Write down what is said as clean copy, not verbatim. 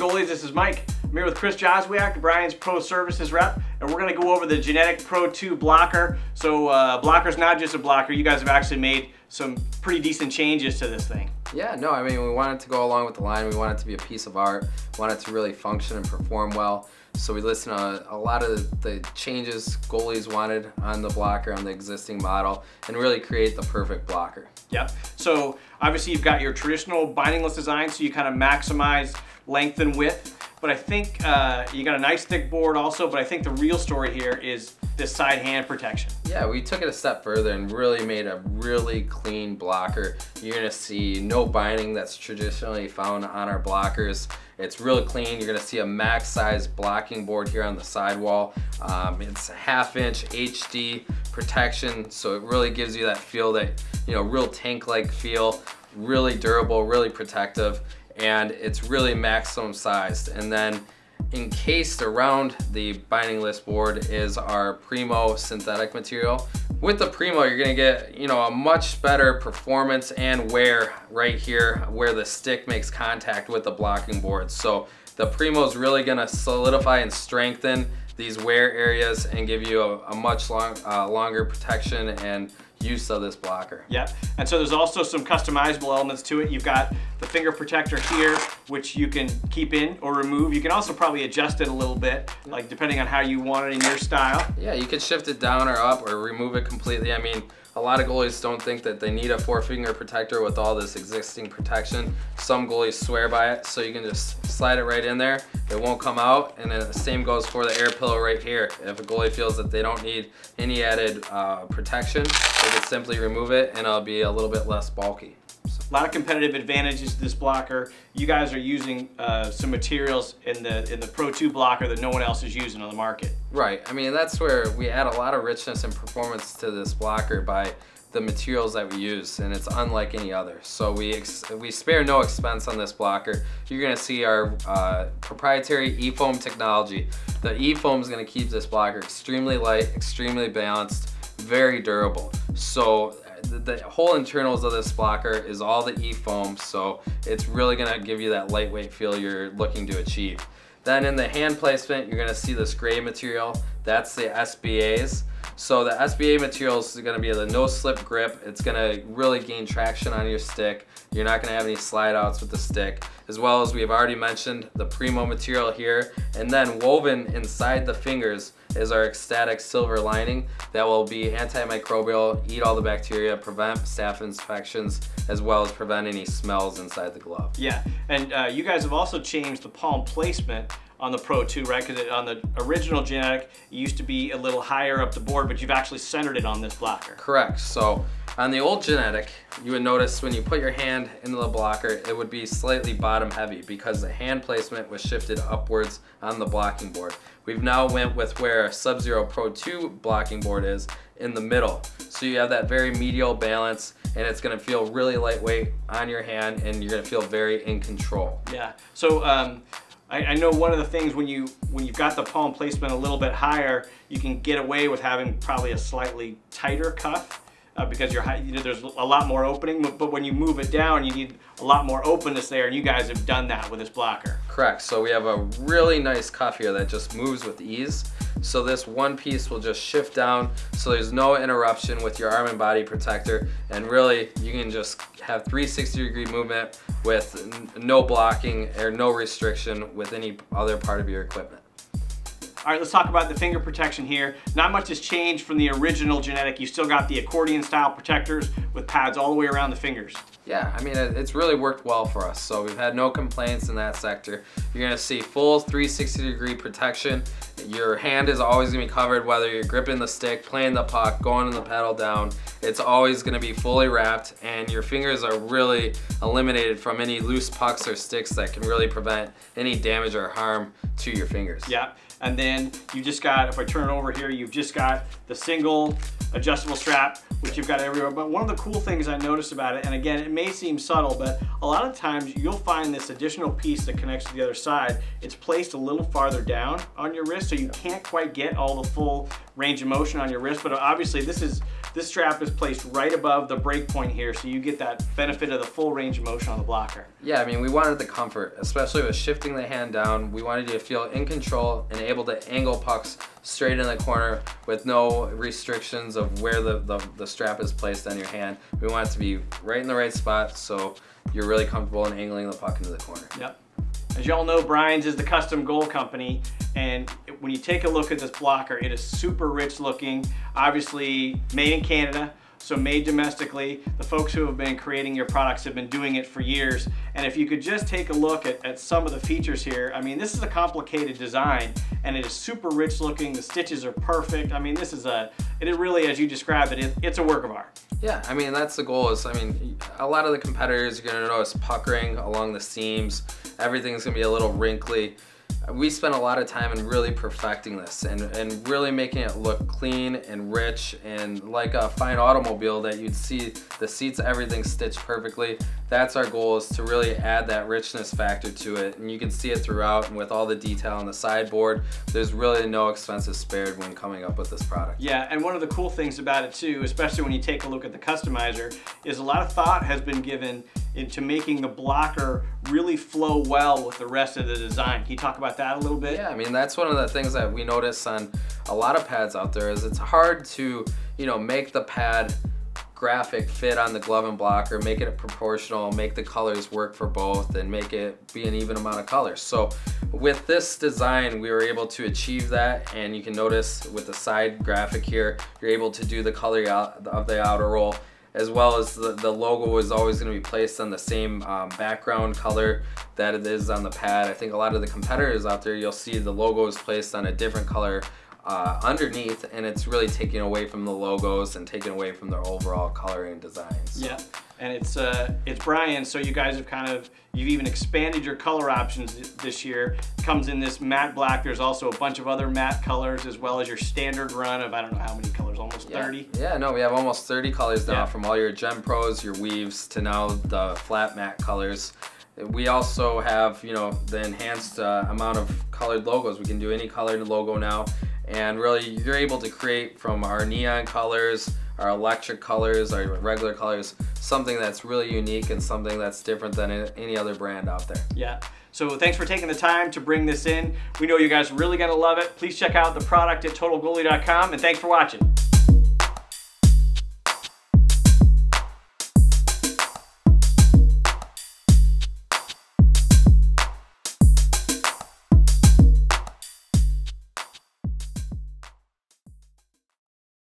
goalies, this is Mike. I'm here with Chris Joswiak, Brian's Pro Services rep, and we're gonna go over the G-Netik Pro 2 blocker. So blocker's not just a blocker, you guys have actually made some pretty decent changes to this thing. Yeah, no, I mean, we want it to go along with the line. We want it to be a piece of art. We want it to really function and perform well. So we listened to a lot of the changes goalies wanted on the blocker, on the existing model, and really create the perfect blocker. Yep. So obviously you've got your traditional bindingless design, so you kind of maximize length and width. But I think you got a nice thick board also, but I think the real story here is this side hand protection. Yeah, we took it a step further and really made a really clean blocker. You're gonna see no binding that's traditionally found on our blockers. It's really clean. You're gonna see a max size blocking board here on the sidewall. It's a 1/2 inch HD protection, so it really gives you that feel that, you know, real tank-like feel, really durable, really protective, and it's really maximum sized. And then encased around the bindingless board is our Primo synthetic material. With the Primo, you're gonna get, you know, a much better performance and wear right here where the stick makes contact with the blocking board. So the Primo is really gonna solidify and strengthen these wear areas and give you a much longer protection and use of this blocker. Yep, and so there's also some customizable elements to it. You've got the finger protector here, which you can keep in or remove. You can also probably adjust it a little bit, like depending on how you want it in your style. Yeah, you could shift it down or up or remove it completely. I mean, a lot of goalies don't think that they need a 4-finger protector with all this existing protection. Some goalies swear by it, so you can just slide it right in there. It won't come out, and then the same goes for the air pillow right here. If a goalie feels that they don't need any added protection, they can simply remove it and it'll be a little bit less bulky. A lot of competitive advantages to this blocker. You guys are using some materials in the Pro 2 blocker that no one else is using on the market. Right, I mean, that's where we add a lot of richness and performance to this blocker by the materials that we use, and it's unlike any other. So we spare no expense on this blocker. You're gonna see our proprietary E-foam technology. The E-foam is gonna keep this blocker extremely light, extremely balanced, very durable. So the whole internals of this blocker is all the E-foam, so it's really gonna give you that lightweight feel you're looking to achieve. Then in the hand placement, you're gonna see this gray material. That's the SBAs. So the SBA materials is gonna be the no-slip grip. It's gonna really gain traction on your stick. You're not gonna have any slide outs with the stick. As well as we've already mentioned, the Primo material here. And then woven inside the fingers is our ecstatic silver lining that will be antimicrobial, eat all the bacteria, prevent staph infections, as well as prevent any smells inside the glove. Yeah, and you guys have also changed the palm placement on the Pro 2, right? Because on the original G-Netik, it used to be a little higher up the board, but you've actually centered it on this blocker. Correct. So on the old G-Netik, you would notice when you put your hand into the blocker, it would be slightly bottom heavy because the hand placement was shifted upwards on the blocking board. We've now went with where Sub-Zero Pro 2 blocking board is in the middle. So you have that very medial balance, and it's gonna feel really lightweight on your hand, and you're gonna feel very in control. Yeah, so I know one of the things when you've got the palm placement a little bit higher, you can get away with having probably a slightly tighter cuff because there's a lot more opening, but when you move it down, you need a lot more openness there, and you guys have done that with this blocker. Correct, so we have a really nice cuff here that just moves with ease. So this one piece will just shift down so there's no interruption with your arm and body protector, and really you can just have 360-degree movement with no blocking or no restriction with any other part of your equipment. All right, let's talk about the finger protection here. Not much has changed from the original G-Netik. You still got the accordion style protectors with pads all the way around the fingers. Yeah, I mean, it's really worked well for us. So we've had no complaints in that sector. You're gonna see full 360-degree protection. Your hand is always gonna be covered, whether you're gripping the stick, playing the puck, going in the pedal down. It's always gonna be fully wrapped, and your fingers are really eliminated from any loose pucks or sticks that can really prevent any damage or harm to your fingers. Yeah, and then you just got, if I turn it over here, you've just got the single adjustable strap, which you've got everywhere. But one of the cool things I noticed about it, and again, it may seem subtle, but a lot of times you'll find this additional piece that connects to the other side, it's placed a little farther down on your wrist, so you can't quite get all the full range of motion on your wrist. But obviously this is this strap is placed right above the break point here, so you get that benefit of the full range of motion on the blocker. Yeah, I mean, we wanted the comfort, especially with shifting the hand down. We wanted you to feel in control and able to angle pucks straight in the corner with no restrictions of where the strap is placed on your hand. We want it to be right in the right spot, so you're really comfortable in angling the puck into the corner. Yep. As y'all know, Brian's is the custom goal company, and when you take a look at this blocker, it is super rich looking, obviously made in Canada, so made domestically. The folks who have been creating your products have been doing it for years, and if you could just take a look at some of the features here, I mean, this is a complicated design, and it is super rich looking. The stitches are perfect. I mean, this is it really, as you described it, it's a work of art. Yeah, I mean, that's the goal. Is, I mean, a lot of the competitors, you're gonna notice puckering along the seams. Everything's gonna be a little wrinkly. We spent a lot of time in really perfecting this and really making it look clean and rich and like a fine automobile that you'd see the seats, everything stitched perfectly. That's our goal, is to really add that richness factor to it, and you can see it throughout, and with all the detail on the sideboard, there's really no expenses spared when coming up with this product. Yeah, and one of the cool things about it too, especially when you take a look at the customizer, is a lot of thought has been given into making the blocker really flow well with the rest of the design. Can you talk about that a little bit? Yeah, I mean, that's one of the things that we notice on a lot of pads out there, is it's hard to, you know, make the pad graphic fit on the glove and blocker, make it proportional, make the colors work for both, and make it be an even amount of colors. So with this design, we were able to achieve that, and you can notice with the side graphic here, you're able to do the color of the outer roll, as well as the logo is always going to be placed on the same background color that it is on the pad. I think a lot of the competitors out there, you'll see the logo is placed on a different color underneath, and it's really taking away from the logos and taking away from their overall coloring designs. Yeah, and it's Brian, so you guys have you've even expanded your color options this year. It comes in this matte black. There's also a bunch of other matte colors, as well as your standard run of, I don't know how many colors, almost 30? Yeah, no, we have almost 30 colors now, from all your Gem Pros, your weaves, to now the flat matte colors. We also have, you know, the enhanced amount of colored logos. We can do any colored logo now, and really you're able to create from our neon colors, our electric colors, our regular colors, something that's really unique and something that's different than any other brand out there. Yeah. So thanks for taking the time to bring this in. We know you guys are really gonna love it. Please check out the product at TotalGoalie.com, and thanks for watching.